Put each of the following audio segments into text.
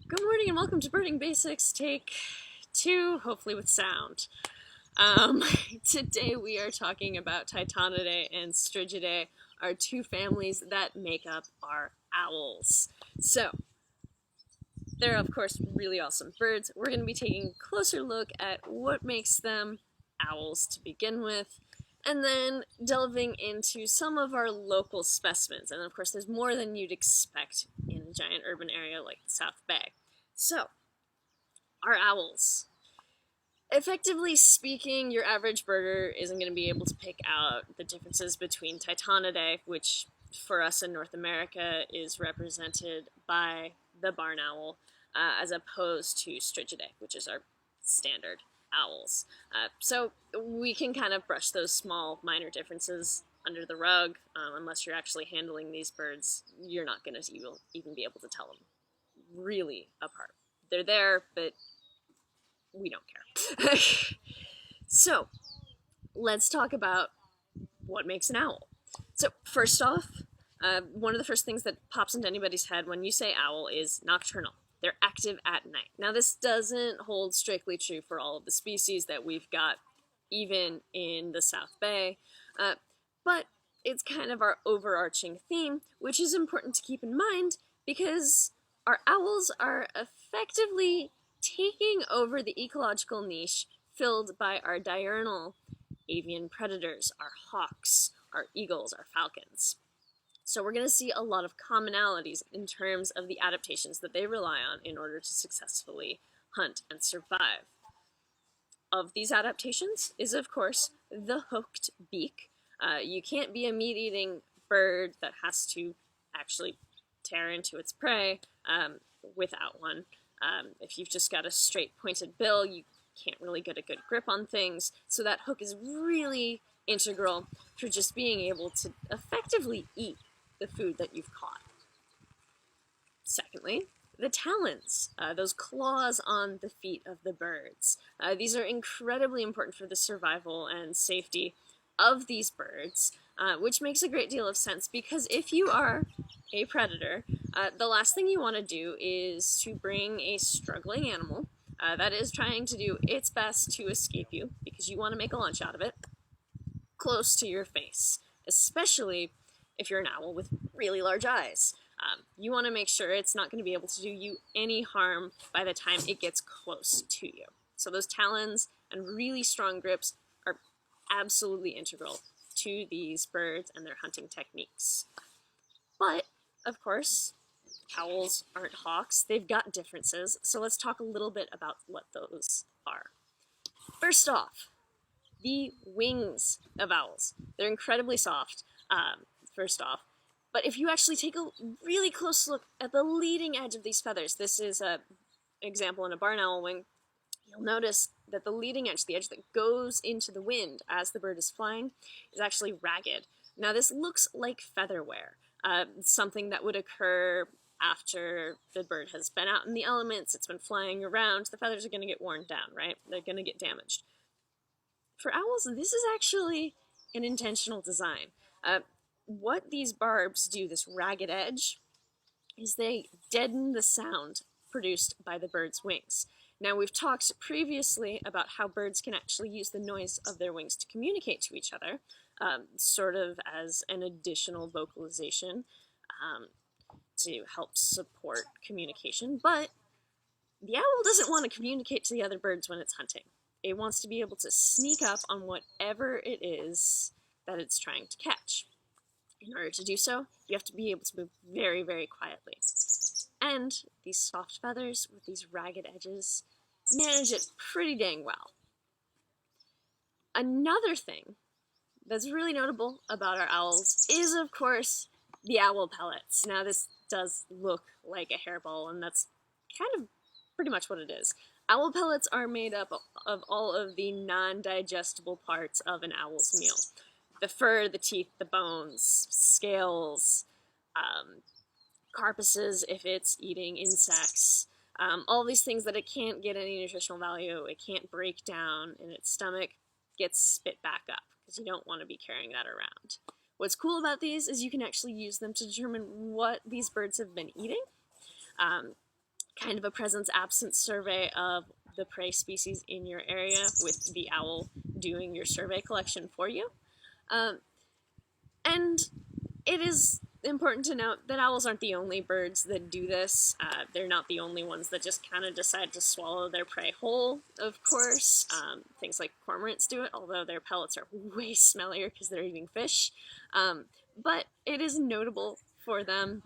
Good morning and welcome to Birding Basics, take 2, hopefully with sound. Today we are talking about Titanidae and Strigidae, our two families that make up our owls. So, they're of course really awesome birds. We're going to be taking a closer look at what makes them owls to begin with, and then delving into some of our local specimens. And of course there's more than you'd expect in a giant urban area like the South Bay. So, our owls. Effectively speaking, your average birder isn't going to be able to pick out the differences between Titanidae, which for us in North America is represented by the barn owl, as opposed to Strigidae, which is our standard owls. So we can kind of brush those small minor differences under the rug. Unless you're actually handling these birds, you're not going to even be able to tell them really apart. They're there, but we don't care. So, let's talk about what makes an owl. So, first off, one of the first things that pops into anybody's head when you say owl is nocturnal. They're active at night. Now, this doesn't hold strictly true for all of the species that we've got, even in the South Bay, but it's kind of our overarching theme, which is important to keep in mind because our owls are effectively taking over the ecological niche filled by our diurnal avian predators, our hawks, our eagles, our falcons. So we're going to see a lot of commonalities in terms of the adaptations that they rely on in order to successfully hunt and survive. Of these adaptations is, of course, the hooked beak. You can't be a meat-eating bird that has to actually tear into its prey without one. If you've just got a straight pointed bill, you can't really get a good grip on things. So that hook is really integral for just being able to effectively eat the food that you've caught. Secondly, the talons, those claws on the feet of the birds. These are incredibly important for the survival and safety of these birds, which makes a great deal of sense because if you are a predator, the last thing you want to do is to bring a struggling animal that is trying to do its best to escape you, because you want to make a lunch out of it, close to your face, especially if you're an owl with really large eyes. You want to make sure it's not going to be able to do you any harm by the time it gets close to you. So those talons and really strong grips are absolutely integral to these birds and their hunting techniques. But, of course, owls aren't hawks. They've got differences, so let's talk a little bit about what those are. First off, the wings of owls. They're incredibly soft, first off, but if you actually take a really close look at the leading edge of these feathers, this is an example in a barn owl wing, you'll notice that the leading edge, the edge that goes into the wind as the bird is flying, is actually ragged. Now this looks like feather wear, something that would occur after the bird has been out in the elements, it's been flying around, the feathers are going to get worn down, right? They're going to get damaged. For owls, this is actually an intentional design. What these barbs do, this ragged edge, is they deaden the sound produced by the bird's wings. Now, we've talked previously about how birds can actually use the noise of their wings to communicate to each other, sort of as an additional vocalization to help support communication, but the owl doesn't want to communicate to the other birds when it's hunting. It wants to be able to sneak up on whatever it is that it's trying to catch. In order to do so, you have to be able to move very, very quietly. And these soft feathers with these ragged edges manage it pretty dang well. Another thing that's really notable about our owls is, of course, the owl pellets. Now, this does look like a hairball, and that's kind of pretty much what it is. Owl pellets are made up of all of the non-digestible parts of an owl's meal. The fur, the teeth, the bones, scales, carapaces if it's eating insects, all these things that it can't get any nutritional value, it can't break down in its stomach, gets spit back up, because you don't want to be carrying that around. What's cool about these is you can actually use them to determine what these birds have been eating. kind of a presence-absence survey of the prey species in your area, with the owl doing your survey collection for you. And it is important to note that owls aren't the only birds that do this. They're not the only ones that just kind of decide to swallow their prey whole, of course. Things like cormorants do it, although their pellets are way smellier because they're eating fish. But it is notable for them.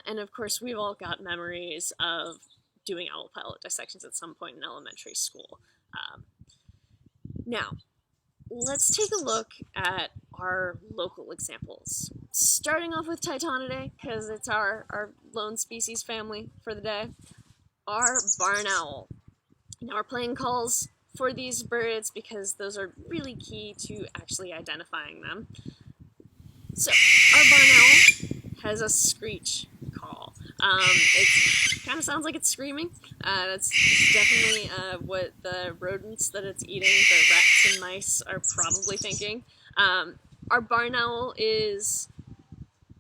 And of course, we've all got memories of doing owl pellet dissections at some point in elementary school. Now, let's take a look at our local examples. Starting off with Titanidae, because it's our lone species family for the day. Our barn owl. Now, our playing calls for these birds, because those are really key to actually identifying them. So, our barn owl has a screech call. It kind of sounds like it's screaming. That's definitely what the rodents that it's eating, the rats and mice, are probably thinking. Our barn owl is,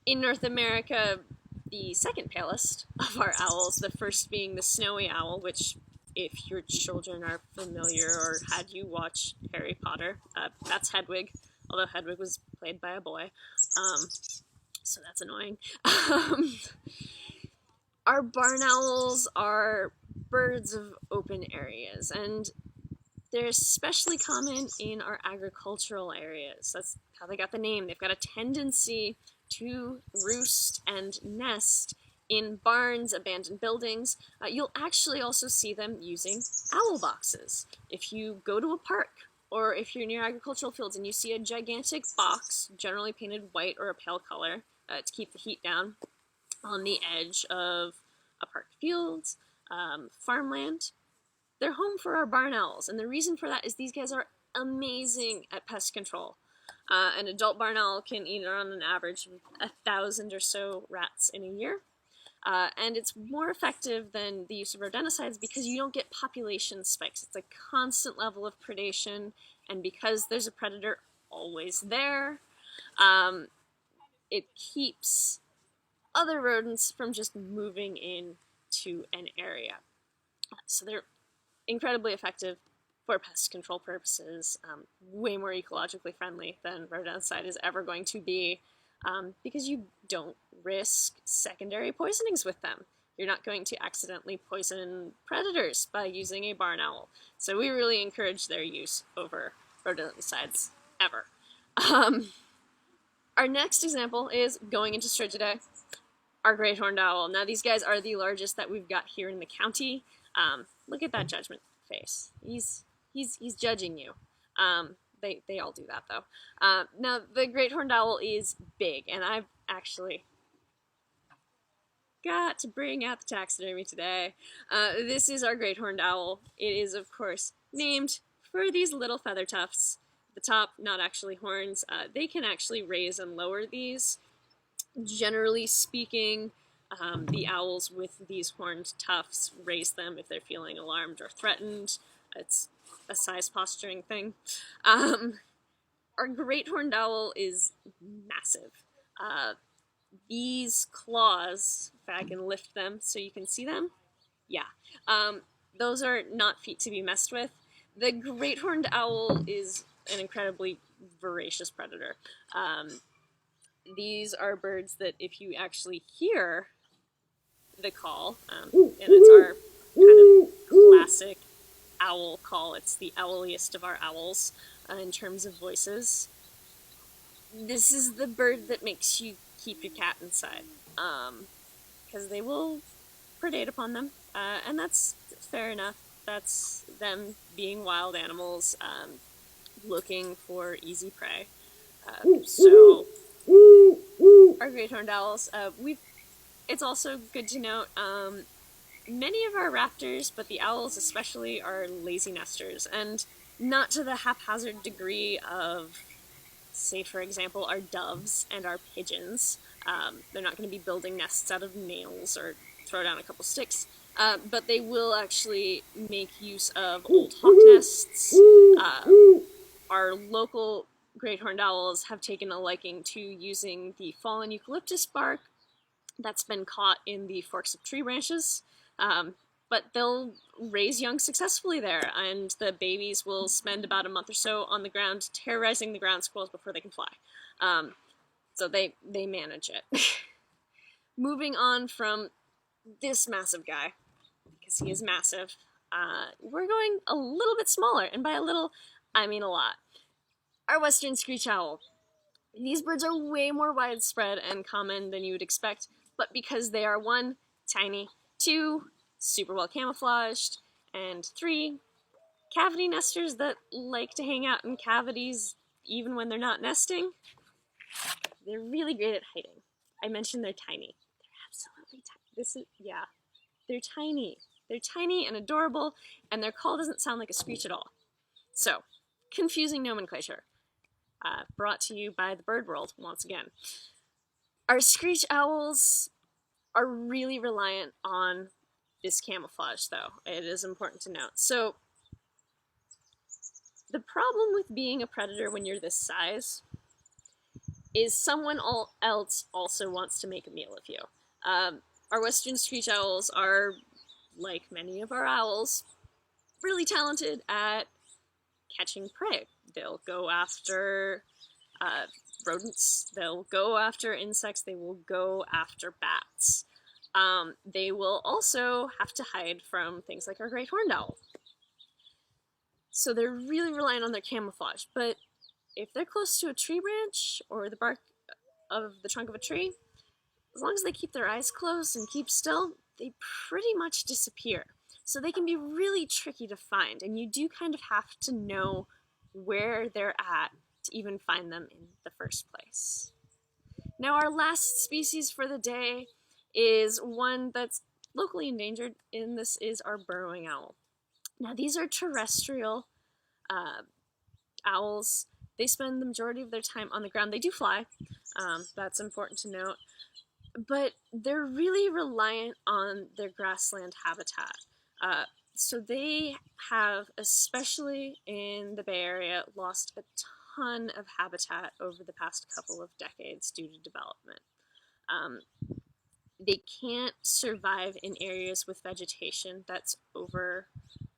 in North America, the second palest of our owls, the first being the snowy owl, which, if your children are familiar or had you watch Harry Potter, that's Hedwig, although Hedwig was played by a boy. So that's annoying. Our barn owls are birds of open areas, and they're especially common in our agricultural areas. That's how they got the name. They've got a tendency to roost and nest in barns, abandoned buildings. You'll actually also see them using owl boxes. If you go to a park, or if you're near agricultural fields and you see a gigantic box, generally painted white or a pale color, to keep the heat down, on the edge of a park field, farmland, they're home for our barn owls. And the reason for that is these guys are amazing at pest control. An adult barn owl can eat on an average 1,000 or so rats in a year. And it's more effective than the use of rodenticides because you don't get population spikes. It's a constant level of predation, and because there's a predator always there, it keeps other rodents from just moving into an area. So they're incredibly effective for pest control purposes, way more ecologically friendly than rodenticide is ever going to be, because you don't risk secondary poisonings with them. You're not going to accidentally poison predators by using a barn owl. So we really encourage their use over rodenticides ever. Our next example is going into Strigidae, our great horned owl. Now these guys are the largest that we've got here in the county. Look at that judgment face. He's judging you. They all do that though. Now the great horned owl is big, and I've actually got to bring out the taxidermy today. This is our great horned owl. It is, of course, named for these little feather tufts. The top, not actually horns. They can actually raise and lower these. Generally speaking, the owls with these horned tufts raise them if they're feeling alarmed or threatened. It's a size posturing thing. Our great horned owl is massive. These claws, if I can lift them so you can see them, yeah, those are not feet to be messed with. The great horned owl is an incredibly voracious predator. These are birds that if you actually hear the call, and it's our kind of classic owl call, it's the owliest of our owls in terms of voices. This is the bird that makes you keep your cat inside, because they will predate upon them, and that's fair enough. That's them being wild animals, looking for easy prey. So our great horned owls, it's also good to note, many of our raptors, but the owls especially, are lazy nesters, and not to the haphazard degree of, say for example, our doves and our pigeons. They're not going to be building nests out of nails or throw down a couple sticks, but they will actually make use of old hawk nests. Our local great horned owls have taken a liking to using the fallen eucalyptus bark that's been caught in the forks of tree branches. But they'll raise young successfully there, and the babies will spend about a month or so on the ground terrorizing the ground squirrels before they can fly. So they manage it. Moving on from this massive guy, because he is massive, we're going a little bit smaller, and by a little, I mean a lot. Our western screech owl. These birds are way more widespread and common than you would expect, but because they are 1, tiny, 2, super well camouflaged, and 3, cavity nesters that like to hang out in cavities even when they're not nesting, they're really great at hiding. I mentioned they're tiny. They're absolutely tiny. They're tiny. They're tiny and adorable, and their call doesn't sound like a screech at all. So, confusing nomenclature. Brought to you by the bird world, once again. Our screech owls are really reliant on this camouflage, though. It is important to note. So, the problem with being a predator when you're this size is someone else also wants to make a meal of you. Our western screech owls are, like many of our owls, really talented at catching prey. They'll go after rodents, they'll go after insects, they will go after bats. They will also have to hide from things like our great horned owl. So they're really reliant on their camouflage, but if they're close to a tree branch or the bark of the trunk of a tree, as long as they keep their eyes closed and keep still, they pretty much disappear. So they can be really tricky to find, and you do kind of have to know where they're at to even find them in the first place. Now, our last species for the day is one that's locally endangered, and this is our burrowing owl. Now, these are terrestrial owls. They spend the majority of their time on the ground. They do fly, that's important to note, but they're really reliant on their grassland habitat. So they have, especially in the Bay Area, lost a ton of habitat over the past couple of decades due to development. They can't survive in areas with vegetation that's over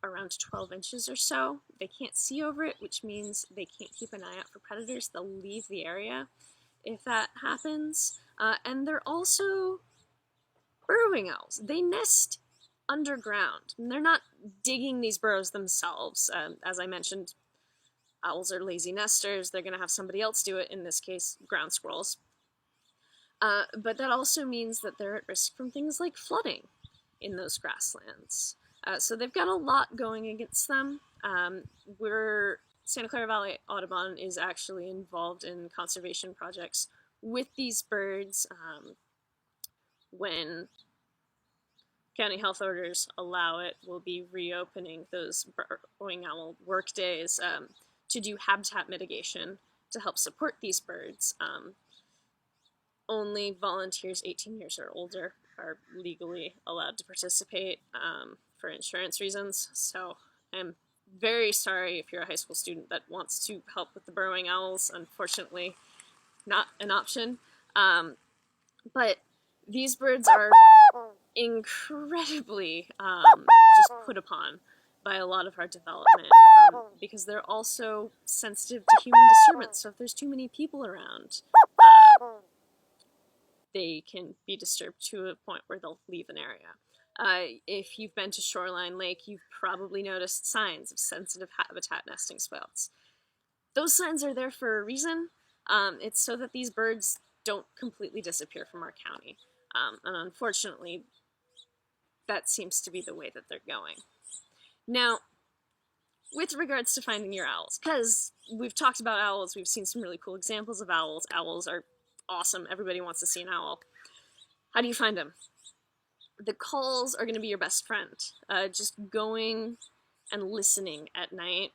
around 12 inches or so. They can't see over it, which means they can't keep an eye out for predators. They'll leave the area if that happens. And they're also burrowing owls. They nest underground. And they're not digging these burrows themselves. As I mentioned, owls are lazy nesters. They're going to have somebody else do it, in this case, ground squirrels. But that also means that they're at risk from things like flooding in those grasslands. So they've got a lot going against them. Santa Clara Valley Audubon is actually involved in conservation projects with these birds. When county health orders allow it, we'll be reopening those burrowing owl work days to do habitat mitigation to help support these birds. Only volunteers 18 years or older are legally allowed to participate for insurance reasons. So I'm very sorry if you're a high school student that wants to help with the burrowing owls. Unfortunately, not an option. But these birds are incredibly just put upon by a lot of our development because they're also sensitive to human disturbance. So if there's too many people around, they can be disturbed to a point where they'll leave an area. If you've been to Shoreline Lake, you've probably noticed signs of sensitive habitat nesting spots. Those signs are there for a reason. It's so that these birds don't completely disappear from our county. And unfortunately, that seems to be the way that they're going. Now, with regards to finding your owls, because we've talked about owls, we've seen some really cool examples of owls. Owls are awesome. Everybody wants to see an owl. How do you find them? The calls are going to be your best friend. Just going and listening at night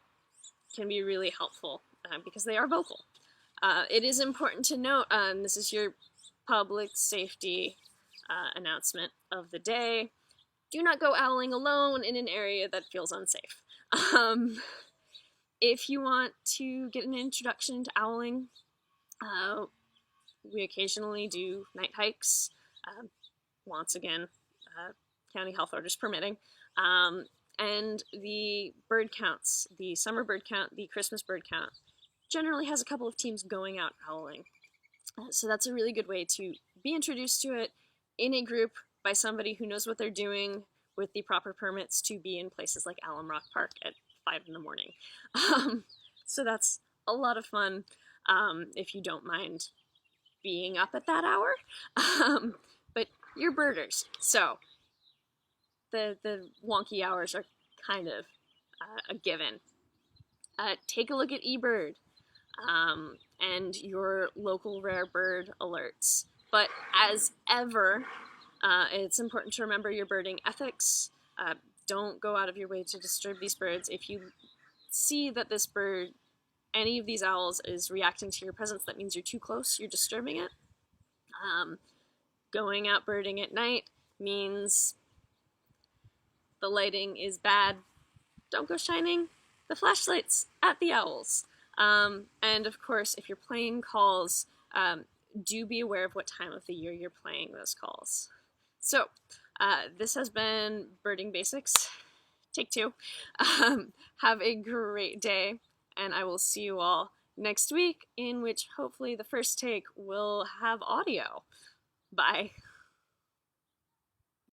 can be really helpful because they are vocal. It is important to note, this is your public safety announcement of the day. Do not go owling alone in an area that feels unsafe. If you want to get an introduction to owling, we occasionally do night hikes. Once again, county health orders permitting. And the bird counts, the summer bird count, the Christmas bird count, generally has a couple of teams going out owling. So that's a really good way to be introduced to it in a group by somebody who knows what they're doing with the proper permits to be in places like Alum Rock Park at 5 in the morning. So that's a lot of fun if you don't mind being up at that hour. But you're birders, so the wonky hours are kind of a given. Take a look at eBird and your local rare bird alerts. But as ever, it's important to remember your birding ethics. Don't go out of your way to disturb these birds. If you see that this bird, any of these owls, is reacting to your presence, that means you're too close, you're disturbing it. Going out birding at night means the lighting is bad. Don't go shining the flashlights at the owls. And of course, if you're playing calls, do be aware of what time of the year you're playing those calls. So, this has been Birding Basics, take 2. Have a great day, and I will see you all next week, in which hopefully the first take will have audio. Bye.